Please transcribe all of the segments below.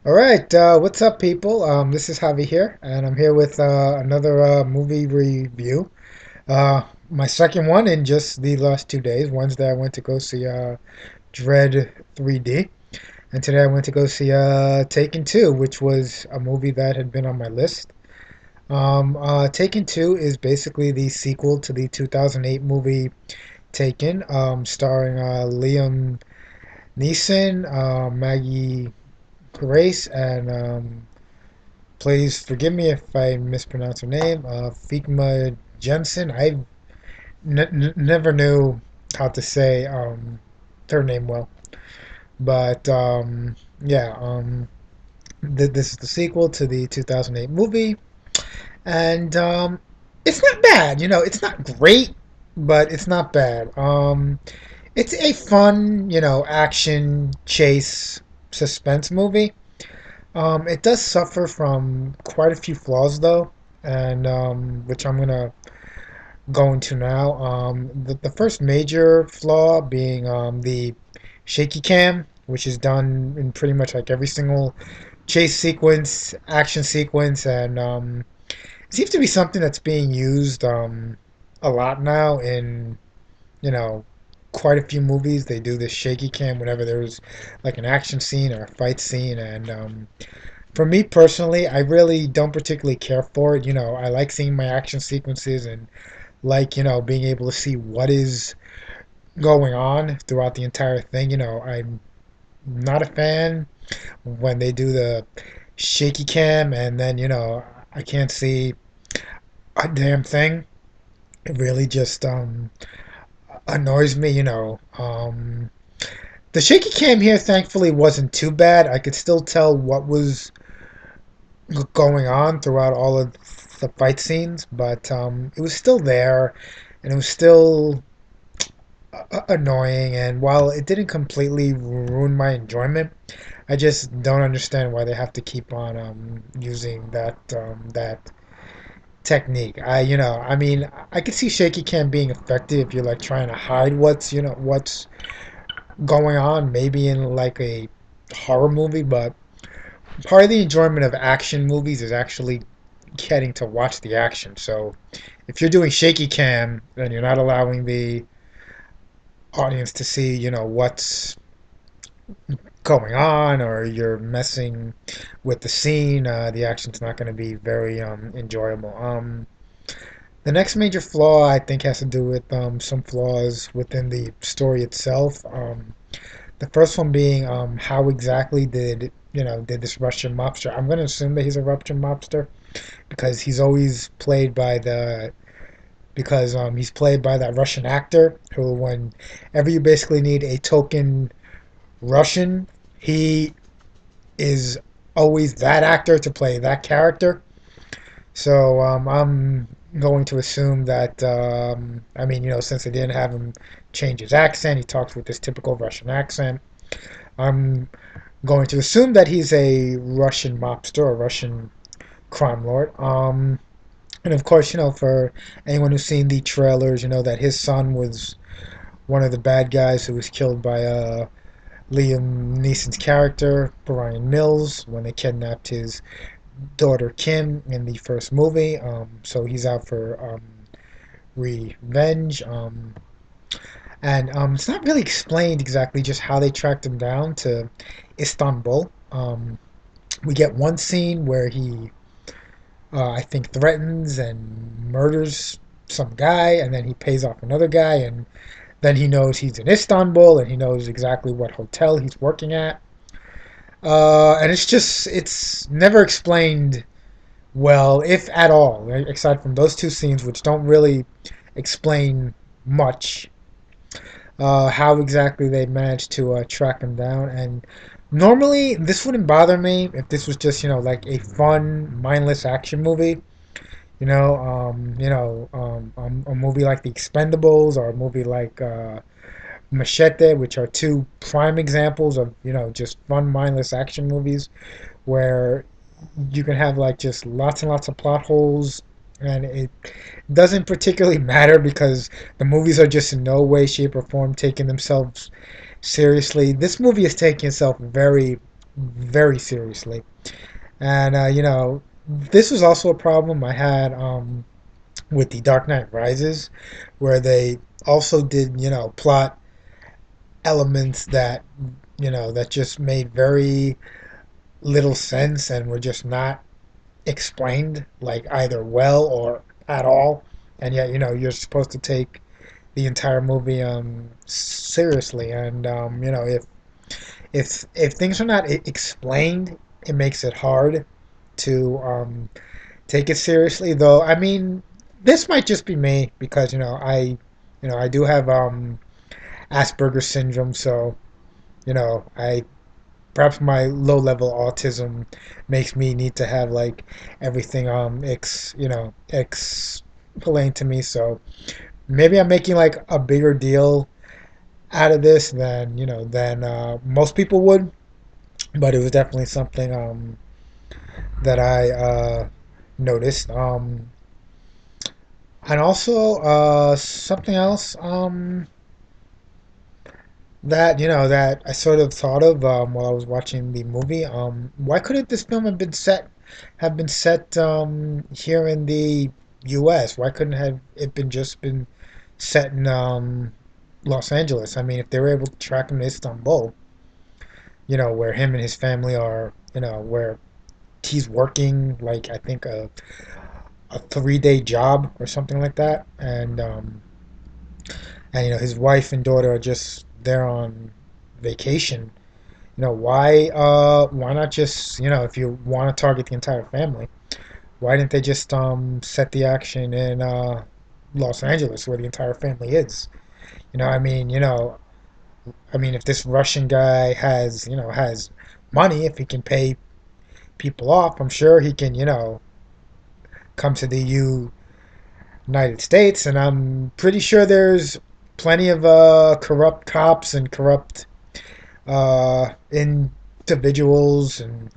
All right, what's up, people? This is Javi here, and I'm here with another movie review. My second one in just the last 2 days. Wednesday, I went to go see Dread 3D, and today I went to go see Taken 2, which was a movie that had been on my list. Taken 2 is basically the sequel to the 2008 movie Taken, starring Liam Neeson, Maggie Grace, and please forgive me if I mispronounce her name. Fikma Jensen. I never knew how to say her name well, but yeah. This is the sequel to the 2008 movie, and it's not bad. It's not great, but it's not bad. It's a fun, action chase suspense movie. It does suffer from quite a few flaws, though, and which I'm gonna go into now. The first major flaw being the shaky cam, which is done in pretty much like every single chase sequence, action sequence, and it seems to be something that's being used a lot now in you know quite a few movies. They do this shaky cam whenever there's like an action scene or a fight scene, and for me personally, I really don't particularly care for it. I like seeing my action sequences and like, being able to see what is going on throughout the entire thing. I'm not a fan when they do the shaky cam and then, I can't see a damn thing. It really just annoys me. The shaky cam here thankfully wasn't too bad. I could still tell what was going on throughout all of the fight scenes, but it was still there, and it was still annoying. And while it didn't completely ruin my enjoyment, I just don't understand why they have to keep on using that technique. I mean, I could see shaky cam being effective if you're like trying to hide what's going on, maybe in like a horror movie, but part of the enjoyment of action movies is actually getting to watch the action. So if you're doing shaky cam, then you're not allowing the audience to see, what's going on, or you're messing with the scene. The action's not going to be very enjoyable. The next major flaw I think has to do with some flaws within the story itself. The first one being how exactly did this Russian mobster? I'm going to assume that he's a Russian mobster because he's played by that Russian actor who, whenever you basically need a token Russian, he is always that actor to play that character. So I'm going to assume that I mean, since they didn't have him change his accent, he talks with this typical Russian accent. I'm going to assume that he's a Russian mobster or Russian crime lord. And of course, for anyone who's seen the trailers, that his son was one of the bad guys who was killed by Liam Neeson's character, Brian Mills, when they kidnapped his daughter Kim in the first movie. So he's out for revenge. And it's not really explained exactly just how they tracked him down to Istanbul. We get one scene where he, I think, threatens and murders some guy, and then he pays off another guy, and then he knows he's in Istanbul, and he knows exactly what hotel he's working at. And it's never explained well, if at all, right? Aside from those two scenes, which don't really explain much, how exactly they managed to track him down. And normally, this wouldn't bother me if this was just, like a fun, mindless action movie. A movie like The Expendables or a movie like Machete, which are two prime examples of, just fun, mindless action movies where you can have like just lots and lots of plot holes, and it doesn't particularly matter because the movies are just in no way, shape, or form taking themselves seriously. This movie is taking itself very, very seriously. And this was also a problem I had with the Dark Knight Rises, where they also did plot elements that that just made very little sense and were just not explained like either well or at all. And yet you're supposed to take the entire movie seriously. And if things are not explained, it makes it hard to take it seriously. Though I mean, this might just be me because I do have Asperger's syndrome, so I perhaps my low level autism makes me need to have like everything explained to me. So maybe I'm making like a bigger deal out of this than most people would, but it was definitely something that I noticed. And also something else that that I sort of thought of while I was watching the movie. Why couldn't this film have been set here in the U.S.? Why couldn't have it been set in Los Angeles? I mean, if they were able to track him to Istanbul, where him and his family are, where he's working like I think a 3-day job or something like that, and his wife and daughter are just there on vacation. Why not just if you want to target the entire family, why didn't they just set the action in Los Angeles where the entire family is? I mean, if this Russian guy has money, if he can pay people off, I'm sure he can come to the United States, and I'm pretty sure there's plenty of corrupt cops and corrupt individuals and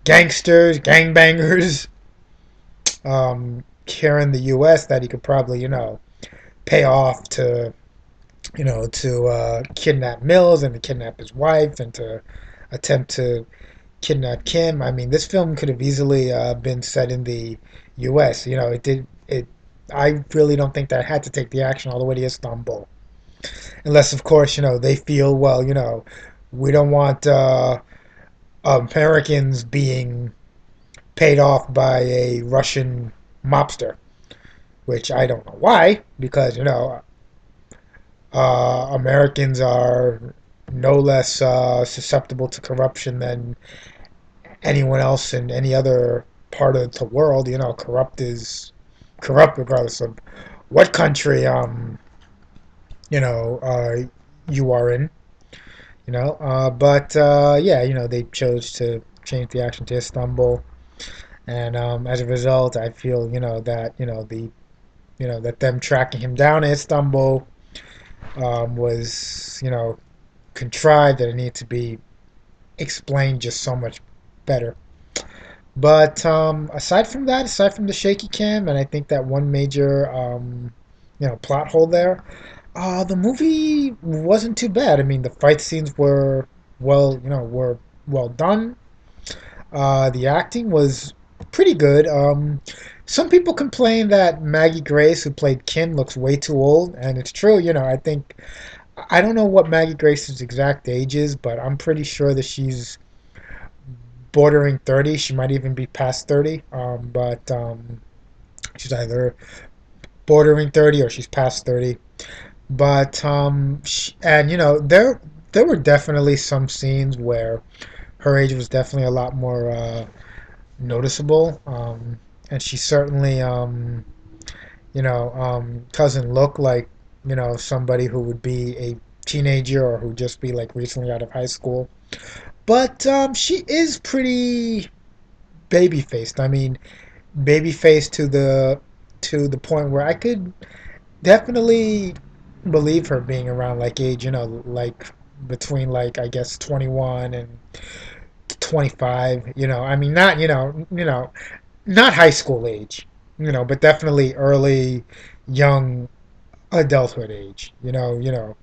gangsters, gangbangers here in the U.S. that he could probably pay off to kidnap Mills and to kidnap his wife and to attempt to kidnap Kim. I mean, this film could have easily been set in the U.S. It did it. I really don't think that had to take the action all the way to Istanbul, unless of course they feel well. We don't want Americans being paid off by a Russian mobster, which I don't know why, because Americans are no less susceptible to corruption than anyone else in any other part of the world. Corrupt is corrupt regardless of what country you know uh, you are in. But yeah, they chose to change the action to Istanbul, and as a result, I feel that that them tracking him down in Istanbul was contrived, that it needed to be explained just so much better. But aside from that, aside from the shaky cam, and I think that one major plot hole there, the movie wasn't too bad. I mean, the fight scenes were well done. The acting was pretty good. Some people complain that Maggie Grace, who played Kim, looks way too old, and it's true. I don't know what Maggie Grace's exact age is, but I'm pretty sure that she's bordering 30. She might even be past 30. But she's either bordering 30 or she's past 30. But and there were definitely some scenes where her age was definitely a lot more noticeable. And she certainly doesn't look like somebody who would be a teenager or who just be like recently out of high school. But she is pretty baby faced. I mean, baby faced to the point where I could definitely believe her being around like age, like between like I guess 21 and 25. I mean not not high school age, but definitely early young adulthood age.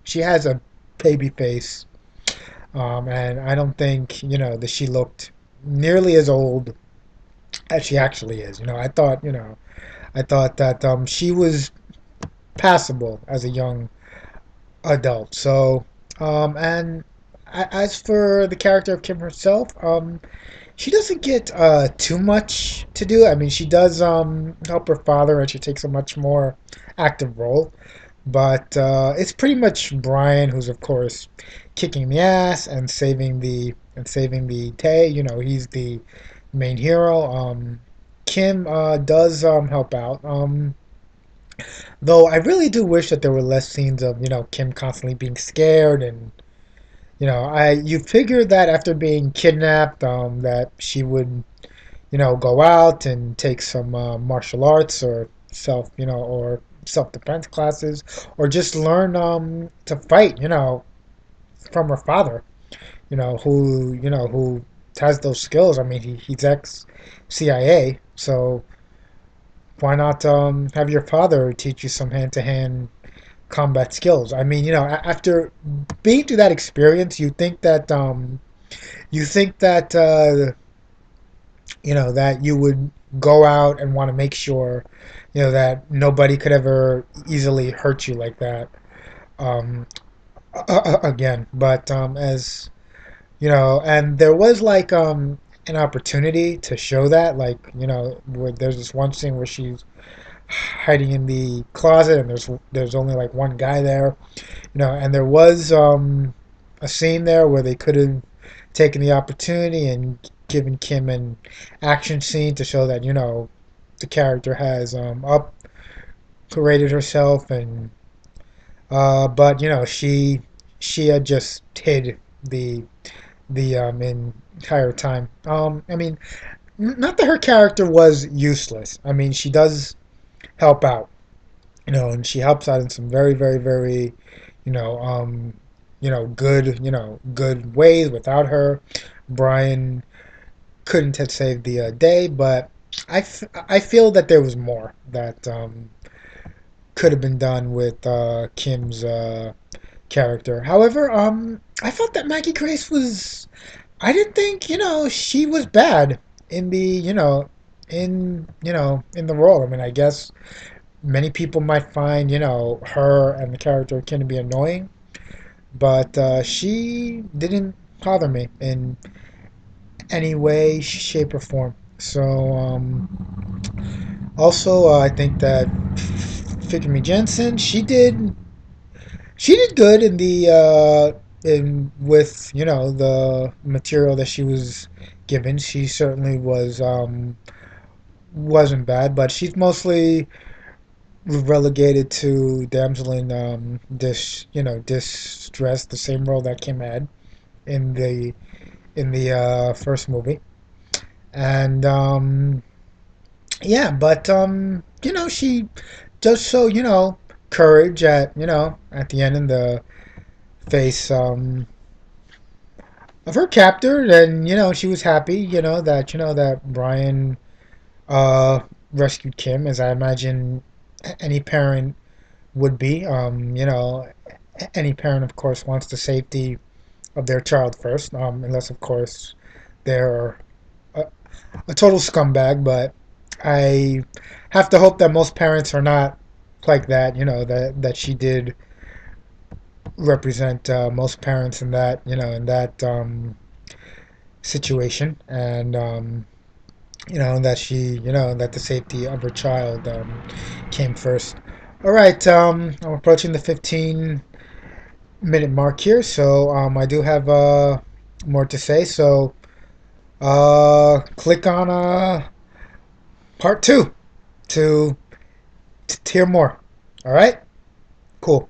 She has a baby face And I don't think, that she looked nearly as old as she actually is. I thought that she was passable as a young adult. So, and as for the character of Kim herself, she doesn't get too much to do. I mean, she does help her father, and she takes a much more active role. But it's pretty much Brian who's, of course, kicking the ass and saving the day. He's the main hero. Kim does help out. Though I really do wish that there were less scenes of Kim constantly being scared, and I you figured that after being kidnapped, that she would go out and take some martial arts or self defense classes, or just learn to fight, from her father, who has those skills. I mean, he's ex CIA, so why not have your father teach you some hand to hand combat skills? I mean, after being through that experience, you think that that you would go out and want to make sure that nobody could ever easily hurt you like that again. But as and there was like an opportunity to show that, like, where there's this one scene where she's hiding in the closet, and there's only like one guy there, and there was a scene there where they could have taken the opportunity and given Kim an action scene to show that the character has upgraded herself, and but she had just hid the entire time. I mean, not that her character was useless. I mean, she does help out, and she helps out in some very, very, very, good, good ways. Without her, Brian couldn't have saved the day. But I feel that there was more that could have been done with Kim's character. However, I felt that Maggie Grace was. I didn't think she was bad in the in the role. I mean, I guess many people might find her and the character can be annoying, but she didn't bother me in any way, shape, or form. So also, I think that Figure Jensen, she did good in the in with the material that she was given. She certainly wasn't bad, but she's mostly relegated to damsel in distress, the same role that Kim had in the first movie. And yeah, but she does show courage at the end in the face of her captor, and she was happy that Brian uh rescued Kim, as I imagine any parent would be. Any parent, of course, wants the safety of their child first, unless, of course, they're a, a total scumbag. But I have to hope that most parents are not like that. That she did represent most parents in that situation, and that that the safety of her child came first. All right, I'm approaching the 15-minute mark here, so I do have more to say. So click on part two to hear more. All right, cool.